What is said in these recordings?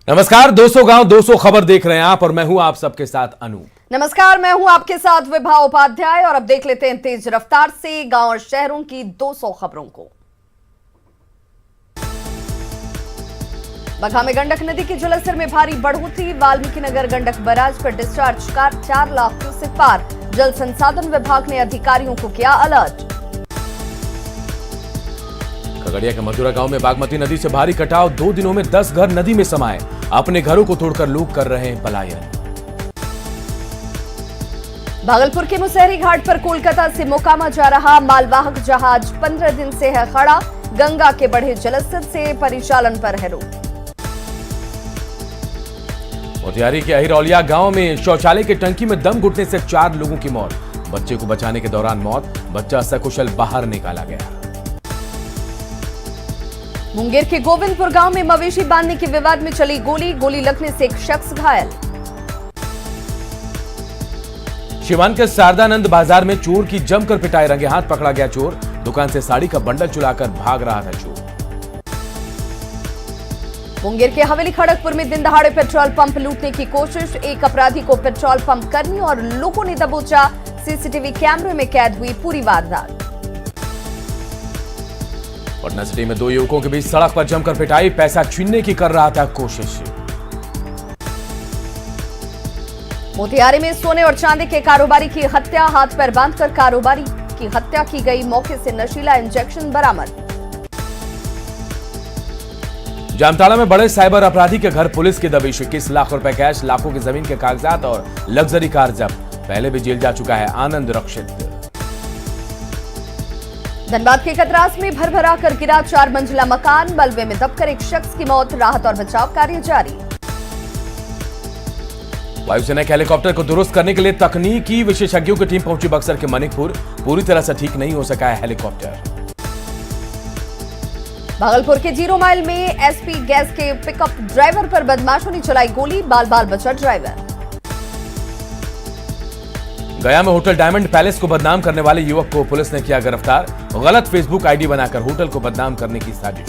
नमस्कार 200 गांव 200 खबर देख रहे हैं आप और मैं हूं आप सबके साथ अनूप। नमस्कार, मैं हूं आपके साथ विभा उपाध्याय और अब देख लेते हैं तेज रफ्तार से गांव और शहरों की 200 खबरों को। बगहा में गंडक नदी के जलस्तर में भारी बढ़ोतरी। वाल्मीकि नगर गंडक बैराज पर डिस्चार्ज 4 लाख क्यूसेक पार। जल संसाधन विभाग ने अधिकारियों को किया अलर्ट। खगड़िया के मथुरा गांव में बागमती नदी से भारी कटाव। 2 दिनों में 10 घर नदी में समाये। अपने घरों को तोड़कर लोग कर रहे हैं पलायन। भागलपुर के मुसहरी घाट पर कोलकाता से मोकामा जा रहा मालवाहक जहाज 15 दिन से है खड़ा। गंगा के बढ़े जलस्तर से परिचालन पर है रोक। मोतिहारी के अहिरौलिया गांव में शौचालय के टंकी में दम घुटने से 4 लोगों की मौत। बच्चे को बचाने के दौरान मौत। बच्चा सकुशल बाहर निकाला गया। मुंगेर के गोविंदपुर गांव में मवेशी बांधने के विवाद में चली गोली लगने से एक शख्स घायल। शिवान के शारदानंद बाजार में चोर की जमकर पिटाई। रंगे हाथ पकड़ा गया चोर। दुकान से साड़ी का बंडल चुराकर भाग रहा था चोर। मुंगेर के हवेली खड़गपुर में दिन दहाड़े पेट्रोल पंप लूटने की कोशिश। एक अपराधी को पेट्रोल पंप कर्मी और लोगों ने दबोचा। सीसीटीवी कैमरे में कैद हुई पूरी वारदात। पटना सिटी में 2 युवकों के बीच सड़क पर जमकर पिटाई। पैसा छीनने की कर रहा था कोशिश। मोतिहारी में सोने और चांदी के कारोबारी की हत्या। हाथ पैर बांधकर कारोबारी की हत्या की गई। मौके से नशीला इंजेक्शन बरामद। जामताड़ा में बड़े साइबर अपराधी के घर पुलिस की दबिश। 21 लाख रुपए कैश, लाखों की जमीन के कागजात और लग्जरी कार जब्त। पहले भी जेल जा चुका है आनंद रक्षित। धनबाद के कतरास में भरभरा कर गिरा 4 मंजिला मकान। मलबे में दबकर एक शख्स की मौत। राहत और बचाव कार्य जारी। वायुसेना के हेलीकॉप्टर को दुरुस्त करने के लिए तकनीकी विशेषज्ञों की टीम पहुंची बक्सर के मनिकपुर। पूरी तरह से ठीक नहीं हो सका है हेलीकॉप्टर। भागलपुर के 0 माइल में एसपी गैस के पिकअप ड्राइवर पर बदमाशों ने चलाई गोली। बाल बाल बचा ड्राइवर। गया में होटल डायमंड पैलेस को बदनाम करने वाले युवक को पुलिस ने किया गिरफ्तार। गलत फेसबुक आईडी बनाकर होटल को बदनाम करने की साजिश।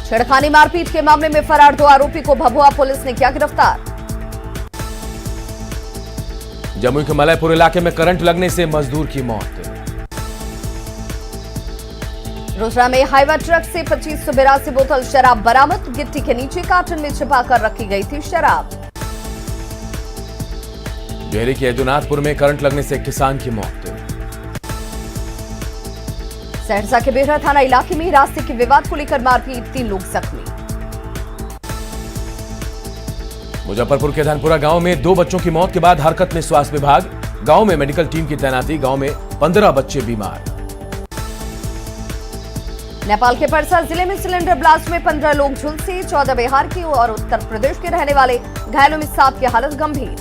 छेड़खानी मारपीट के मामले में फरार 2 आरोपी को भभुआ पुलिस ने किया गिरफ्तार। जमुई के मलयपुर इलाके में करंट लगने से मजदूर की मौत। रोसड़ा में हाईवा ट्रक से 2582 बोतल शराब बरामद। गिट्टी के नीचे कार्टन में छिपाकर रखी गई थी शराब। डेहरी के यदुनाथपुर में करंट लगने से किसान की मौत। सहरसा के बेहरा थाना इलाके में रास्ते के विवाद को लेकर मारपीट, 3 लोग जख्मी। मुजफ्फरपुर के धनपुरा गांव में 2 बच्चों की मौत के बाद हरकत में स्वास्थ्य विभाग। गांव में मेडिकल टीम की तैनाती। गांव में 15 बच्चे बीमार। नेपाल के परसा जिले में सिलेंडर ब्लास्ट में 15 लोग झुलसे। 14 बिहार के और उत्तर प्रदेश के रहने वाले। घायलों में 7 की हालत गंभीर।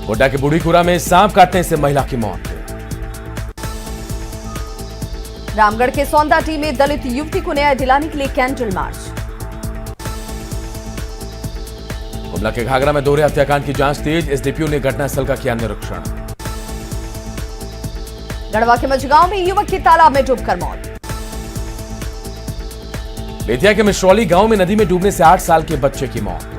गोड्डा के बूढ़ीकुरा में सांप काटने से महिला की मौत। रामगढ़ के सौंदाटी में दलित युवती को न्याय दिलाने के लिए कैंडल मार्च। गुमला के घाघरा में दोहरे हत्याकांड की जांच तेज। एसडीपीओ ने घटनास्थल का किया निरीक्षण। गढ़वा के मझगांव में युवक की तालाब में डूबकर मौत। बेतिया के मिश्रौली गांव में नदी में डूबने से 8 साल के बच्चे की मौत।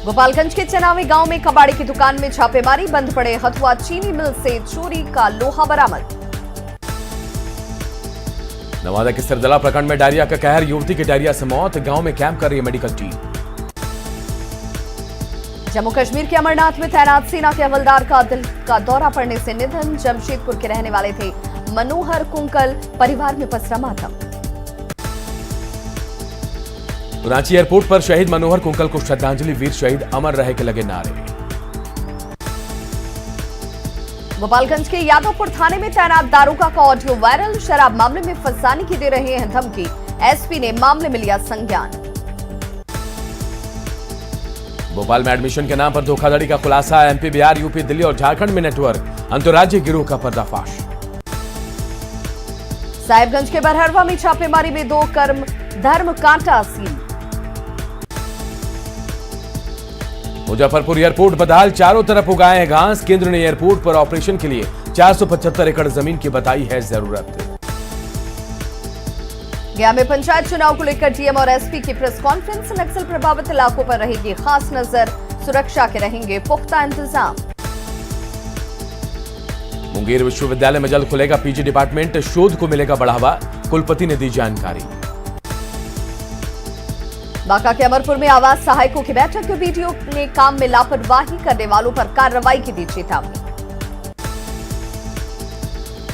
गोपालगंज के चनावी गांव में कबाड़ी की दुकान में छापेमारी। बंद पड़े हथुआ चीनी मिल से चोरी का लोहा बरामद। नवादा के सिरदला प्रखंड में डायरिया का कहर। युवती की डायरिया से मौत। गांव में कैंप कर रही है मेडिकल टीम। जम्मू कश्मीर के अमरनाथ में तैनात सेना के हवलदार का दिल का दौरा पड़ने से निधन। जमशेदपुर के रहने वाले थे मनोहर कुंकल। परिवार में पसरा मातम। रांची एयरपोर्ट पर शहीद मनोहर कुंकल को श्रद्धांजलि। वीर शहीद अमर रहे के लगे नारे। गोपालगंज के यादवपुर थाने में तैनात दारोगा का ऑडियो वायरल। शराब मामले में फंसाने की दे रहे हैं धमकी। एसपी ने मामले में लिया संज्ञान। भोपाल में एडमिशन के नाम पर धोखाधड़ी का खुलासा। एमपी, बिहार, यूपी, दिल्ली और झारखंड में नेटवर्क। अंतर्राज्यीय गिरोह का पर्दाफाश। साहिबगंज के बरहरवा में छापेमारी में 2 धर्म कांटा सील। मुजफ्फरपुर एयरपोर्ट बदहाल। चारों तरफ उगाए हैं घास। केंद्र ने एयरपोर्ट पर ऑपरेशन के लिए 475 एकड़ जमीन की बताई है जरूरत। गया में पंचायत चुनाव को लेकर डीएम और एसपी की प्रेस कॉन्फ्रेंस। नक्सल प्रभावित इलाकों पर रहेगी खास नजर, सुरक्षा के रहेंगे पुख्ता इंतजाम। मुंगेर विश्वविद्यालय में जल्द खुलेगा पीजी डिपार्टमेंट, शोध को मिलेगा बढ़ावा, कुलपति ने दी जानकारी। बांका के अमरपुर में आवास सहायकों की बैठक में बीडीओ ने काम में लापरवाही करने वालों पर कार्रवाई की दी चेतावनी।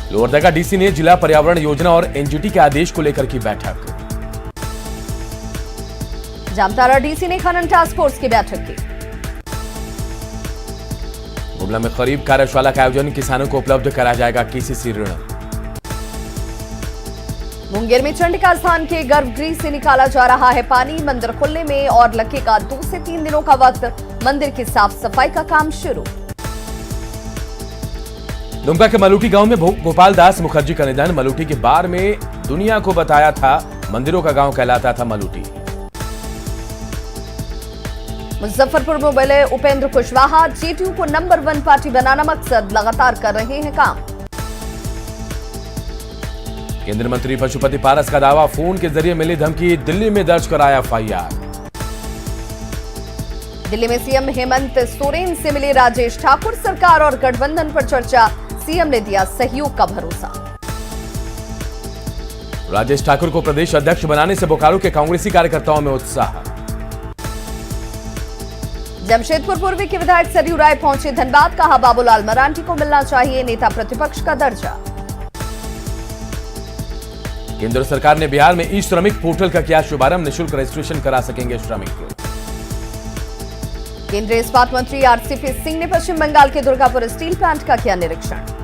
लोहरदगा डीसी ने जिला पर्यावरण योजना और एनजीटी के आदेश को लेकर की बैठक। जामताड़ा डीसी ने खनन टास्क फोर्स की बैठक की। गुमला में खरीफ कार्यशाला का आयोजन, किसानों को उपलब्ध कराया जाएगा केसीसी ऋण। मुंगेर में चंडिका स्थान के गर्भगृह से निकाला जा रहा है पानी, मंदिर खुलने में और लगेगा 2 से 3 दिनों का वक्त। मंदिर की साफ सफाई का काम शुरू। दुमका के मलूटी गांव में गोपाल दास मुखर्जी का निधन। मलूटी के बार में दुनिया को बताया था, मंदिरों का गांव कहलाता था मलूटी। मुजफ्फरपुर में बोले उपेंद्र कुशवाहा, जेडीयू को नंबर 1 पार्टी बनाना मकसद, लगातार कर रहे हैं काम। केंद्रीय मंत्री पशुपति पारस का दावा, फोन के जरिए मिली धमकी, दिल्ली में दर्ज कराया एफआईआर। दिल्ली में सीएम हेमंत सोरेन से मिले राजेश ठाकुर, सरकार और गठबंधन पर चर्चा, सीएम ने दिया सहयोग का भरोसा। राजेश ठाकुर को प्रदेश अध्यक्ष बनाने से बोकारो के कांग्रेसी कार्यकर्ताओं में उत्साह। जमशेदपुर पूर्वी के विधायक सरयू राय पहुंचे धनबाद, कहा बाबूलाल मरांडी को मिलना चाहिए नेता प्रतिपक्ष का दर्जा। केंद्र सरकार ने बिहार में ई श्रमिक पोर्टल का किया शुभारंभ, निःशुल्क रजिस्ट्रेशन करा सकेंगे श्रमिक। केंद्रीय इस्पात मंत्री आरसीपी सिंह ने पश्चिम बंगाल के दुर्गापुर स्टील प्लांट का किया निरीक्षण।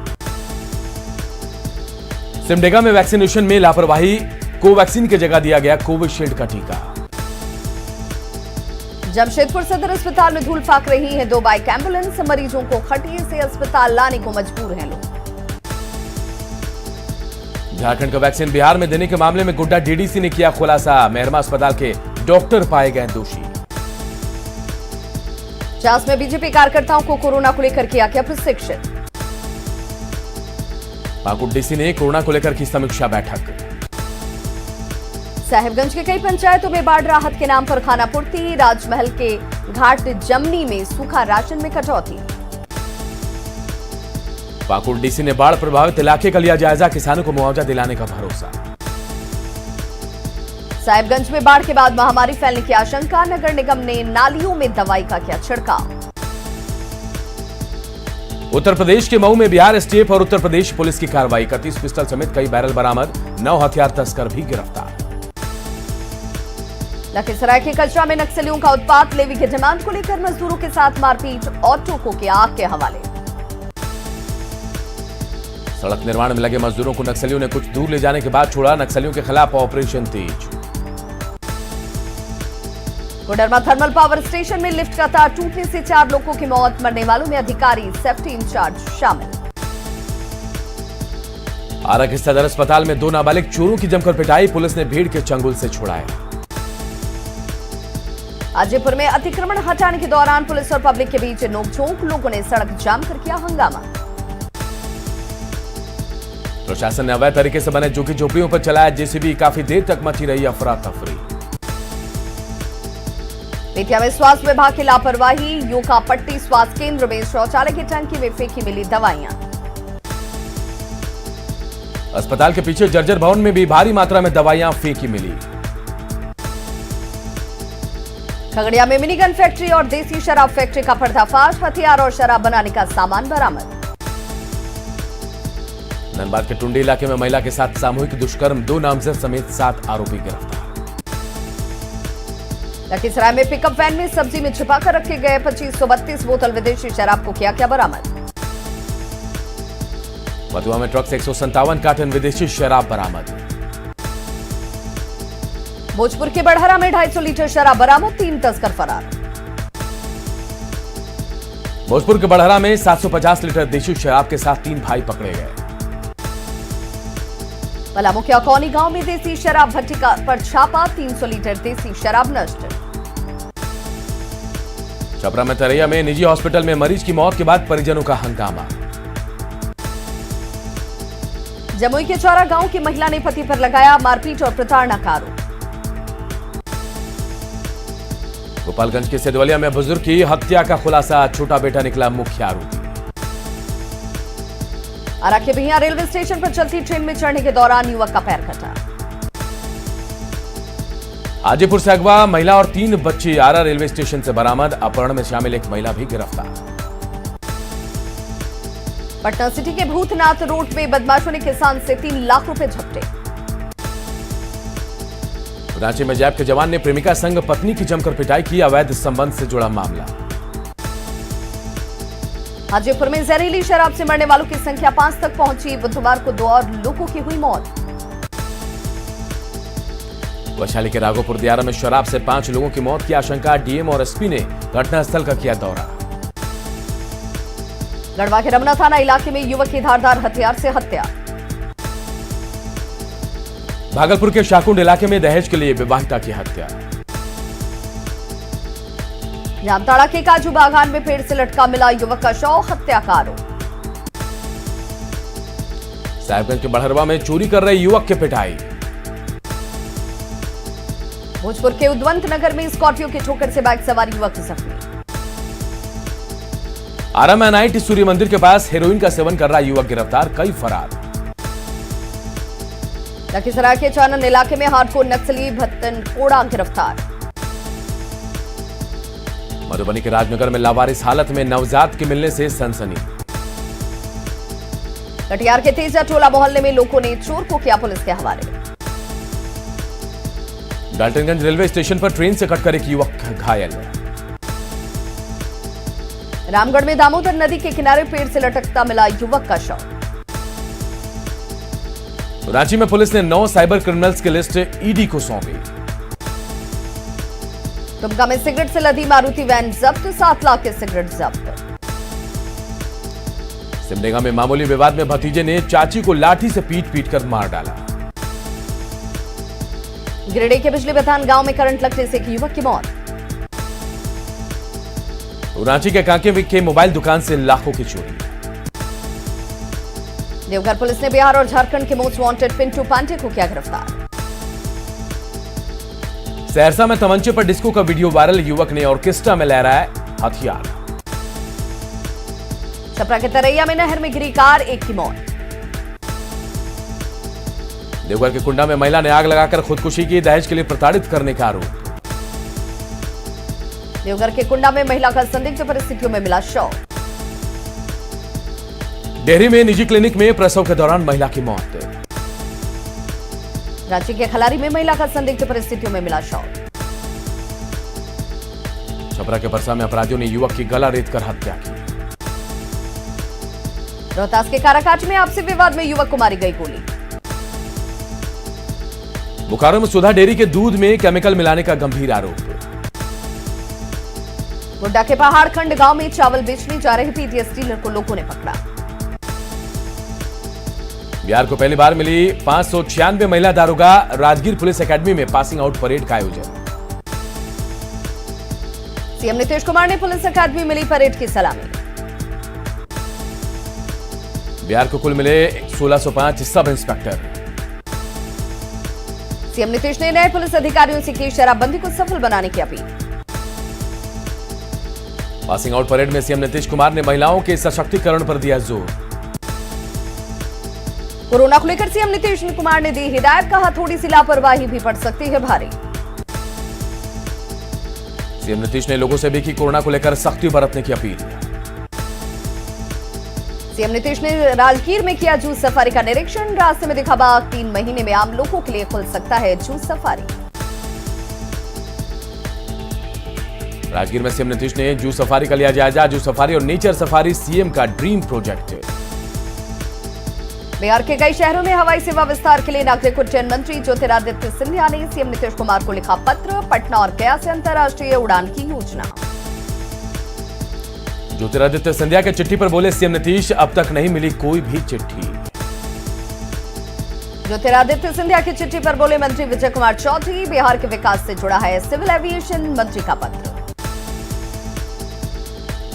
सिमडेगा में वैक्सीनेशन में लापरवाही, कोवैक्सीन की जगह दिया गया कोविशील्ड का टीका। जमशेदपुर सदर अस्पताल में धूल फाक रही है 2 बाइक एम्बुलेंस, मरीजों को खटिए से अस्पताल लाने को मजबूर हैं लोग। झारखंड का वैक्सीन बिहार में देने के मामले में गोड्डा डीडीसी ने किया खुलासा, मेहरमा अस्पताल के डॉक्टर पाए गए दोषी। चास में बीजेपी कार्यकर्ताओं को कोरोना को लेकर किया गया प्रशिक्षित। पाकुड़ डीसी ने कोरोना को लेकर की समीक्षा बैठक। साहिबगंज के कई पंचायतों में बाढ़ राहत के नाम पर खानापूर्ति, राजमहल के घाट जमनी में सूखा राशन में कटौती। पाकुड़ डीसी ने बाढ़ प्रभावित इलाके का लिया जायजा, किसानों को मुआवजा दिलाने का भरोसा। साहिबगंज में बाढ़ के बाद महामारी फैलने की आशंका, नगर निगम ने नालियों में दवाई का किया छिड़काव। उत्तर प्रदेश के मऊ में बिहार एसटीएफ और उत्तर प्रदेश पुलिस की कार्रवाई, 31 पिस्टल समेत कई बैरल बरामद, 9 हथियार तस्कर भी गिरफ्तार। लखीसराय के कचरा में नक्सलियों का उत्पात, लेवी की डिमांड को लेकर मजदूरों के साथ मारपीट, ऑटो को किया आग के हवाले। सड़क निर्माण में लगे मजदूरों को नक्सलियों ने कुछ दूर ले जाने के बाद छोड़ा, नक्सलियों के खिलाफ ऑपरेशन तेज। कोडरमा थर्मल पावर स्टेशन में लिफ्ट का तार टूटने से 4 लोगों की मौत, मरने वालों में अधिकारी, सेफ्टी इंचार्ज शामिल। आरा के सदर अस्पताल में 2 नाबालिग चोरों की जमकर पिटाई, पुलिस ने भीड़ के चंगुल से छुड़ाया। हाजीपुर में अतिक्रमण हटाने के दौरान पुलिस और पब्लिक के बीच नोकझोंक, लोगों ने सड़क जाम कर किया हंगामा। प्रशासन ने अवैध तरीके से बने झुग्गी झोपड़ियों पर चलाया जेसीबी, काफी देर तक मची रही अफरा तफरी। बेतिया में स्वास्थ्य विभाग की लापरवाही, योका पट्टी स्वास्थ्य केंद्र में शौचालय की टंकी में फेंकी मिली दवाइयां। अस्पताल के पीछे जर्जर भवन में भी भारी मात्रा में दवाइयां फेंकी मिली। खगड़िया में मिनी गन फैक्ट्री और देसी शराब फैक्ट्री का पर्दाफाश, हथियार और शराब बनाने का सामान बरामद। धनबाद के टुंडी इलाके में महिला के साथ सामूहिक दुष्कर्म, 2 नामजद समेत 7 आरोपी गिरफ्तार। लखीसराय में पिकअप वैन में सब्जी में छिपाकर रखे गए 2532 बोतल विदेशी शराब को किया बरामद। मथुआ में ट्रक से 157 कार्टन विदेशी शराब बरामद। भोजपुर के बड़हरा में 250 लीटर शराब बरामद, 3 तस्कर फरार। भोजपुर के बड़हरा में 750 लीटर देशी शराब के साथ 3 भाई पकड़े गए। पलामू के अकौनी गांव में देसी शराब भट्टी पर छापा, 300 लीटर देसी शराब नष्ट। छपरा में तरैया में निजी हॉस्पिटल में मरीज की मौत के बाद परिजनों का हंगामा। जमुई के चौरा गांव की महिला ने पति पर लगाया मारपीट और प्रताड़ना का आरोप। गोपालगंज के सिद्धवलिया में बुजुर्ग की हत्या का खुलासा, छोटा बेटा निकला मुख्य आरोपी। आरा के बिहिया रेलवे स्टेशन पर चलती ट्रेन में चढ़ने के दौरान युवक का पैर कटा। हाजीपुर से अगवा महिला और 3 बच्चे आरा रेलवे स्टेशन से बरामद, अपहरण में शामिल एक महिला भी गिरफ्तार। पटना सिटी के भूतनाथ रोड पे बदमाशों ने किसान से 3 लाख रुपए झपटे। रांची में जैप के जवान ने प्रेमिका संग पत्नी की जमकर पिटाई की, अवैध संबंध से जुड़ा मामला। हाजीपुर में जहरीली शराब से मरने वालों की संख्या 5 तक पहुंची, बुधवार को 2 और लोगों की हुई मौत। वैशाली के राघोपुर दियारा में शराब से 5 लोगों की मौत की आशंका, डीएम और एसपी ने घटनास्थल का किया दौरा। गढ़वा के रमना थाना इलाके में युवक की धारदार हथियार से हत्या। भागलपुर के शाकुंड इलाके में दहेज के लिए विवाहिता की हत्या। जामताड़ा के काजू बागान में पेड़ से लटका मिला युवक का शव, हत्या का आरोप। साहिबगंज के बड़हरवा में चोरी कर रहे युवक की पिटाई। भोजपुर के उद्वंत नगर में स्कॉर्पियो की ठोकर से बाइक सवार युवक जख्मी। आरा में नाइट सूर्य मंदिर के पास हेरोइन का सेवन कर रहा युवक गिरफ्तार, कई फरार। लखीसराय के चानन इलाके में हार्डकोर नक्सली भत्तन कोड़ा गिरफ्तार। मधुबनी के राजनगर में लावारिस हालत में नवजात के मिलने से सनसनी। कटिहार के तेजा टोला मोहल्ले में लोगों ने चोर को किया पुलिस के हवाले। डाल्टनगंज रेलवे स्टेशन पर ट्रेन से कटकर एक युवक घायल। रामगढ़ में दामोदर नदी के किनारे पेड़ से लटकता मिला युवक का शव। रांची में पुलिस ने 9 साइबर क्रिमिनल्स की लिस्ट ईडी को सौंपी। दुमका में सिगरेट से लदी मारुति वैन जब्त, 7 लाख के सिगरेट जब्त। सिमडेगा में मामूली विवाद में भतीजे ने चाची को लाठी से पीट कर मार डाला। गिरिडीह के बिजली बेतान गांव में करंट लगने से एक युवक की मौत। रांची के कांके के मोबाइल दुकान से लाखों की चोरी। देवघर पुलिस ने बिहार और झारखंड के मोस्ट वांटेड पिंटू पांडे को किया गिरफ्तार। सहरसा में तमंचे पर डिस्को का वीडियो वायरल, युवक ने ऑर्केस्ट्रा में लहराया हथियार। छपरा के तरैया में नहर में गिरी कार, एक की मौत। देवघर के कुंडा में महिला ने आग लगाकर खुदकुशी की, दहेज के लिए प्रताड़ित करने का आरोप। देवघर के कुंडा में महिला का संदिग्ध परिस्थितियों में मिला शव। डेहरी में निजी क्लिनिक में प्रसव के दौरान महिला की मौत। रांची के खलारी में महिला का संदिग्ध परिस्थितियों में मिला शव। छपरा के परसा में अपराधियों ने युवक की गला रेतकर हत्या की। रोहतास के काराकाट में आपसी विवाद में युवक को मारी गई गोली। बोकारो में सुधा डेयरी के दूध में केमिकल मिलाने का गंभीर आरोप। गोड्डा के पहाड़खंड गांव में चावल बेचने जा रहे पीडीएस डीलर को लोगों ने पकड़ा। बिहार को पहली बार मिली 596 महिला दारोगा, राजगीर पुलिस एकेडमी में पासिंग आउट परेड का आयोजन। सीएम नीतीश कुमार ने पुलिस एकेडमी मिली परेड की सलामी। बिहार को कुल मिले 1605 सब इंस्पेक्टर। सीएम नीतीश ने नए पुलिस अधिकारियों से की शराबबंदी को सफल बनाने की अपील। पासिंग आउट परेड में सीएम नीतीश कुमार ने महिलाओं के सशक्तिकरण पर दिया जोर। कोरोना को लेकर सीएम नीतीश कुमार ने दी हिदायत, कहा थोड़ी सी लापरवाही भी पड़ सकती है भारी। सीएम नीतीश ने लोगों से भी की कोरोना को लेकर सख्ती बरतने की अपील। सीएम नीतीश ने राजगीर में किया जूस सफारी का निरीक्षण, रास्ते में दिखा बाघ, 3 महीने में आम लोगों के लिए खुल सकता है जूस सफारी। राजगीर में सीएम नीतीश ने जूस सफारी का लिया जायजा। जूस सफारी और नेचर सफारी सीएम का ड्रीम प्रोजेक्ट। बिहार के कई शहरों में हवाई सेवा विस्तार के लिए नागरिक उड्डयन मंत्री ज्योतिरादित्य सिंधिया ने सीएम नीतीश कुमार को लिखा पत्र, पटना और गया से अंतर्राष्ट्रीय उड़ान की योजना। ज्योतिरादित्य सिंधिया के चिट्ठी पर बोले सीएम नीतीश, अब तक नहीं मिली कोई भी चिट्ठी। ज्योतिरादित्य सिंधिया की चिट्ठी पर बोले मंत्री विजय कुमार चौधरी, बिहार के विकास से जुड़ा है सिविल एविएशन मंत्री का पत्र।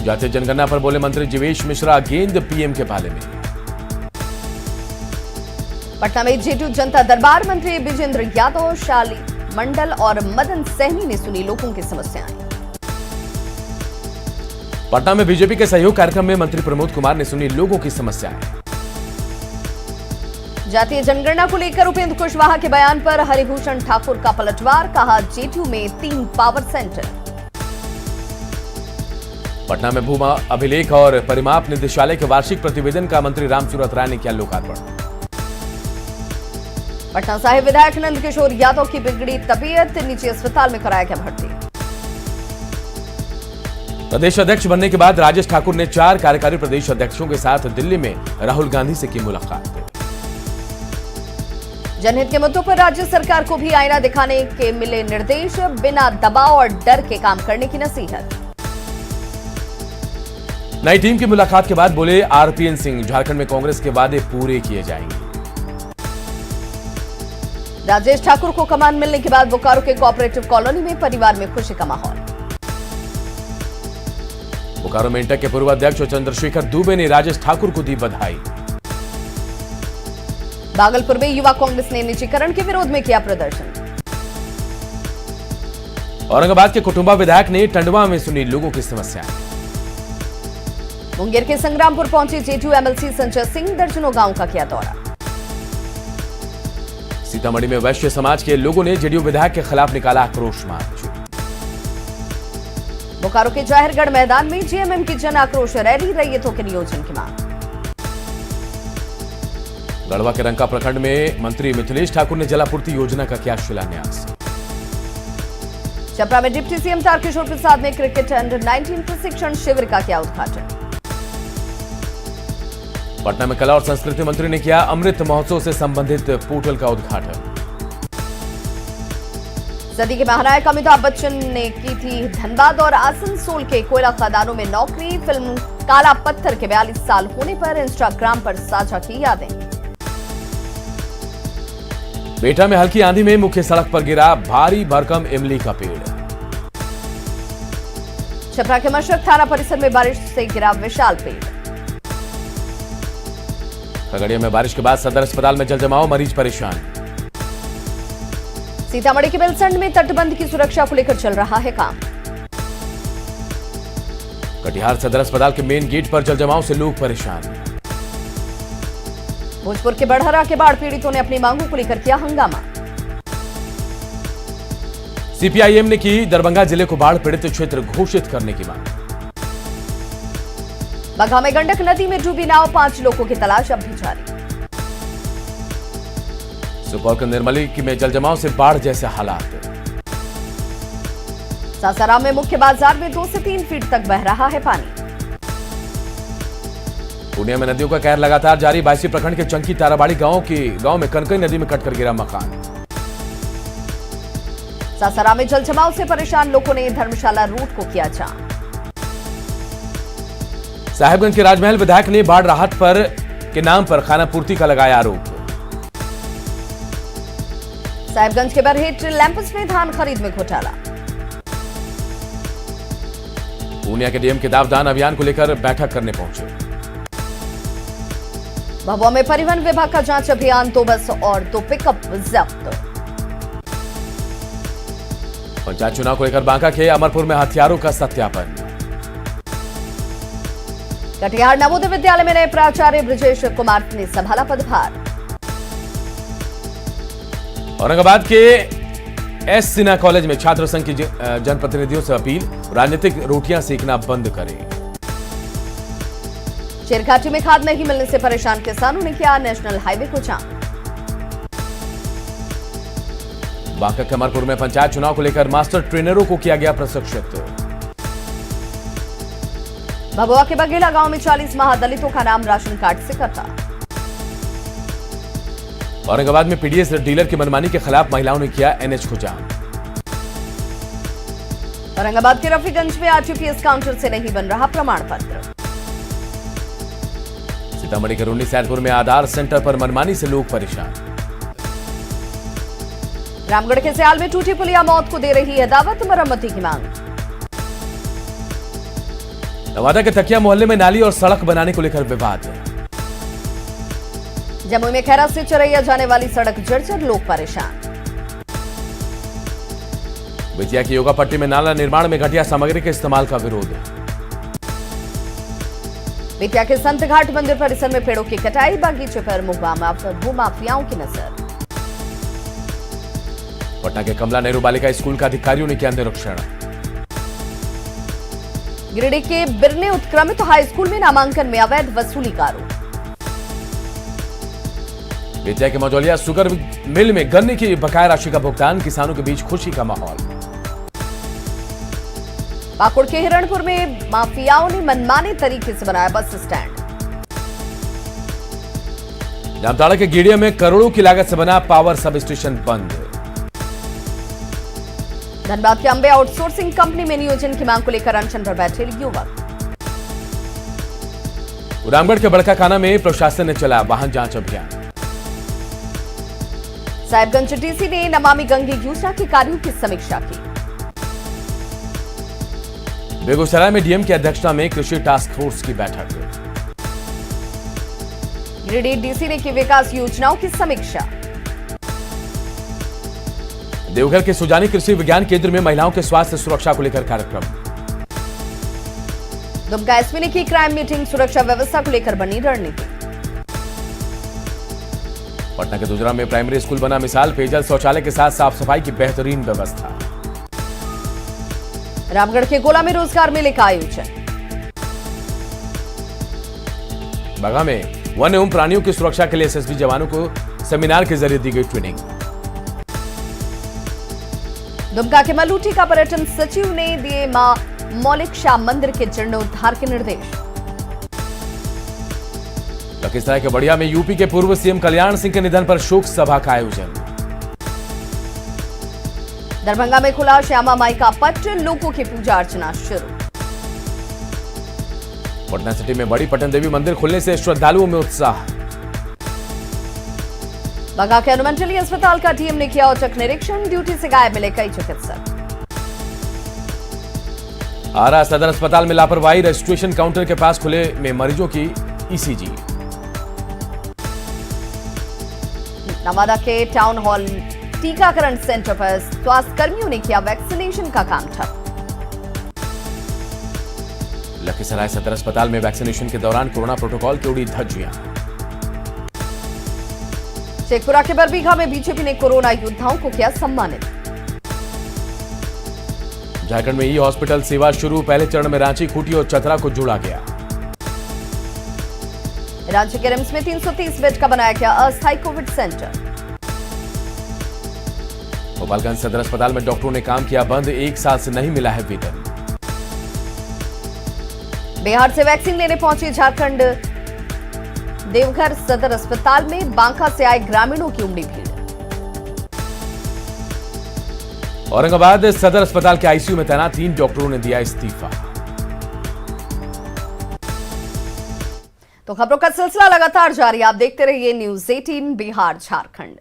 जातीय जनगणना पर बोले मंत्री जीवेश मिश्रा, गेंद पीएम के पाले में। पटना में जेडीयू जनता दरबार मंत्री विजेंद्र यादव, शाली मंडल और मदन सहनी ने सुनी लोगों की समस्याएं। पटना में बीजेपी के सहयोग कार्यक्रम में मंत्री प्रमोद कुमार ने सुनी लोगों की समस्याएं। जातीय जनगणना को लेकर उपेंद्र कुशवाहा के बयान पर हरिभूषण ठाकुर का पलटवार, कहा जेडीयू में 3 पावर सेंटर। पटना में भूमा अभिलेख और परिमाप निदेशालय के वार्षिक प्रतिवेदन का मंत्री रामसूरत राय ने किया लोकार्पण। पटना साहिब विधायक नंदकिशोर यादव की बिगड़ी तबीयत, निजी अस्पताल में कराया गया भर्ती। प्रदेश अध्यक्ष बनने के बाद राजेश ठाकुर ने 4 कार्यकारी प्रदेश अध्यक्षों के साथ दिल्ली में राहुल गांधी से की मुलाकात। जनहित के मुद्दों पर राज्य सरकार को भी आईना दिखाने के मिले निर्देश, बिना दबाव और डर के काम करने की नसीहत। नई टीम की मुलाकात के बाद बोले आरपीएन सिंह, झारखंड में कांग्रेस के वादे पूरे किए जाएंगे। राजेश ठाकुर को कमान मिलने के बाद बोकारो के कोऑपरेटिव कॉलोनी में परिवार में खुशी का माहौल। बोकारो में इंटक के पूर्व अध्यक्ष चंद्रशेखर दुबे ने राजेश ठाकुर को दी बधाई। भागलपुर में युवा कांग्रेस ने निजीकरण के विरोध में किया प्रदर्शन। औरंगाबाद के कुटुंबा विधायक ने टंडवा में सुनी लोगों की समस्याएं। मुंगेर के संग्रामपुर पहुंचे जेडीयू एमएलसी संजय सिंह, दर्जनों गांव का किया दौरा। सीतामढ़ी में वैश्य समाज के लोगों ने जेडीयू विधायक के खिलाफ निकाला आक्रोश मार्च। बोकारो के जाहिरगढ़ मैदान में जेएमएम की जन आक्रोश रैली, रैयतों के नियोजन की मांग। गढ़वा के रंका प्रखंड में मंत्री मिथिलेश ठाकुर ने जलापूर्ति योजना का किया शिलान्यास। छपरा में डिप्टी सीएम तारकिशोर प्रसाद ने क्रिकेट अंडर 19 प्रशिक्षण शिविर का किया उद्घाटन। पटना में कला और संस्कृति मंत्री ने किया अमृत महोत्सव से संबंधित पोर्टल का उद्घाटन। सदी के महानायक अमिताभ बच्चन ने की थी धनबाद और आसनसोल के कोयला खदानों में नौकरी। फिल्म काला पत्थर के 42 साल होने पर इंस्टाग्राम पर साझा की यादें। बेटा में हल्की आंधी में मुख्य सड़क पर गिरा भारी भरकम इमली का पेड़। छपरा के मशरक थाना परिसर में बारिश से गिरा विशाल पेड़। खगड़िया में बारिश के बाद सदर अस्पताल में जलजमाव, मरीज परेशान। सीतामढ़ी के बेलसंड में तटबंध की सुरक्षा को लेकर चल रहा है काम। कटिहार सदर अस्पताल के मेन गेट पर जलजमाव से लोग परेशान। भोजपुर के बड़हरा के बाढ़ पीड़ितों ने अपनी मांगों को लेकर किया हंगामा। सीपीआईएम ने की दरभंगा जिले को बाढ़ पीड़ित क्षेत्र घोषित करने की मांग। बगहा में गंडक नदी में डूबी नाव, 5 लोगों की तलाश अब भी जारी। सुपौल के निर्मली में जलजमाव से बाढ़ जैसे हालात। सासाराम में मुख्य बाजार में 2 से 3 फीट तक बह रहा है पानी। पूर्णिया में नदियों का कहर लगातार जारी। 22 प्रखंड के चंकी ताराबाड़ी गांव में कनकई नदी में कटकर गिरा मकान। सासाराम में जलजमाव से परेशान लोगों ने धर्मशाला रूट को किया जाम। साहिबगंज के राजमहल विधायक ने बाढ़ राहत के नाम पर खानापूर्ति का लगाया आरोप। साहिबगंज के बरहेट लैंपस में धान खरीद में घोटाला। पूर्णिया के डीएम किताब दान अभियान को लेकर बैठक करने पहुंचे। भभुआ में परिवहन विभाग का जांच अभियान, 2 बस और 2 पिकअप जब्त। पंचायत चुनाव को लेकर बांका के अमरपुर में हथियारों का सत्यापन। कटिहार नवोदय विद्यालय में नए प्राचार्य ब्रजेश कुमार ने संभाला पदभार। औरंगाबाद के एस सिन्हा कॉलेज में छात्र संघ की जनप्रतिनिधियों से अपील, राजनीतिक रोटियां सेकना बंद करें। शेरघाटी में खाद नहीं मिलने से परेशान किसानों ने किया नेशनल हाईवे को जाम। बांका के अमरपुर में पंचायत चुनाव को लेकर मास्टर ट्रेनरों को किया गया प्रशिक्षित। भभुआ के बघेला गांव में 40 महादलितों का नाम राशन कार्ड से कटा। औरंगाबाद में पीडीएस डीलर की मनमानी के खिलाफ महिलाओं ने किया एनएच को जाम। औरंगाबाद के रफीगंज में आरटीपीएस काउंटर से नहीं बन रहा प्रमाण पत्र। सीतामढ़ी के रून्नी सैदपुर में आधार सेंटर पर मनमानी से लोग परेशान। रामगढ़ के सियाल में टूटी पुलिया मौत को दे रही है दावत, मरम्मती की मांग। नवादा के तकिया मोहल्ले में नाली और सड़क बनाने को लेकर विवाद। जमुई में खैरा से चरैया जाने वाली सड़क जर्जर, लोग परेशान। बेतिया की योगा पट्टी में नाला निर्माण में घटिया सामग्री के इस्तेमाल का विरोध। बेतिया के संत घाट मंदिर परिसर में पेड़ों की कटाई, बागीचे पर भूमाफियाओं की नजर। पटना के कमला नेहरू बालिका स्कूल का अधिकारियों ने किया निरीक्षण। गिरिडीह के बिरने उत्क्रमित हाई स्कूल में नामांकन में अवैध वसूली का आरोप। बेतिया के मजौलिया शुगर मिल में गन्ने की बकाया राशि का भुगतान, किसानों के बीच खुशी का माहौल। पाकुड़ के हिरणपुर में माफियाओं ने मनमाने तरीके से बनाया बस स्टैंड। जामताड़ा के गेड़िया में करोड़ों की लागत से बना पावर सब स्टेशन बंद। धनबाद के अंबे आउटसोर्सिंग कंपनी में नियोजन की मांग को लेकर अनशन पर बैठे युवक। रामगढ़ के बड़काकाना में प्रशासन ने चला वाहन जांच अभियान। साहिबगंज डीसी ने नमामि गंगे योजना के कार्यों की समीक्षा की। बेगूसराय में डीएम की अध्यक्षता में कृषि टास्क फोर्स की बैठक। गिरिडीह डीसी ने की विकास योजनाओं की समीक्षा। देवघर के सुजानी कृषि विज्ञान केंद्र में महिलाओं के स्वास्थ्य सुरक्षा को लेकर कार्यक्रम। दुमका एसपी ने की क्राइम मीटिंग, सुरक्षा व्यवस्था को लेकर बनी रणनीति। पटना के दुजरा में प्राइमरी स्कूल बना मिसाल, पेयजल शौचालय के साथ साफ सफाई की बेहतरीन व्यवस्था। रामगढ़ के गोला में रोजगार मेले का आयोजन। बगा में वन्य एवं प्राणियों की सुरक्षा के लिए एसएसबी जवानों को सेमिनार के जरिए दी गई ट्रेनिंग। दुमका के मलूटी का पर्यटन सचिव ने दिए मां मौलिक शाह मंदिर के जीर्णोद्धार के निर्देश। लखीसराय के बढ़िया में यूपी के पूर्व सीएम कल्याण सिंह के निधन पर शोक सभा का आयोजन। दरभंगा में खुला श्यामा माई का पट, लोगों की पूजा अर्चना शुरू। पटना सिटी में बड़ी पटन देवी मंदिर खुलने से श्रद्धालुओं में उत्साह। बगा के अनुमंडलीय अस्पताल का डीएम ने किया औचक निरीक्षण, ड्यूटी से गायब मिले कई चिकित्सक। आरा सदर अस्पताल में लापरवाही, रजिस्ट्रेशन काउंटर के पास खुले में मरीजों की ईसीजी। नवादा के टाउन हॉल टीकाकरण सेंटर पर स्वास्थ्य कर्मियों ने किया वैक्सीनेशन का काम ठप। लखीसराय सदर अस्पताल में वैक्सीनेशन के दौरान कोरोना प्रोटोकॉल की उड़ी धज्जियां। शेखपुरा के बरबीघा में बीजेपी ने कोरोना योद्धाओं को किया सम्मानित। झारखंड में ई हॉस्पिटल सेवा शुरू, पहले चरण में रांची, खूंटी और चतरा को जोड़ा गया। रांची के रिम्स में 330 बेड का बनाया गया अस्थायी कोविड सेंटर। गोपालगंज सदर अस्पताल में डॉक्टरों ने काम किया बंद, 1 साल से नहीं मिला है वेतन। बिहार से वैक्सीन लेने पहुंचे झारखंड, देवघर सदर अस्पताल में बांका से आए ग्रामीणों की उमड़ी भीड़। औरंगाबाद सदर अस्पताल के आईसीयू में तैनात 3 डॉक्टरों ने दिया इस्तीफा। तो खबरों का सिलसिला लगातार जारी, आप देखते रहिए न्यूज़ 18 बिहार झारखंड।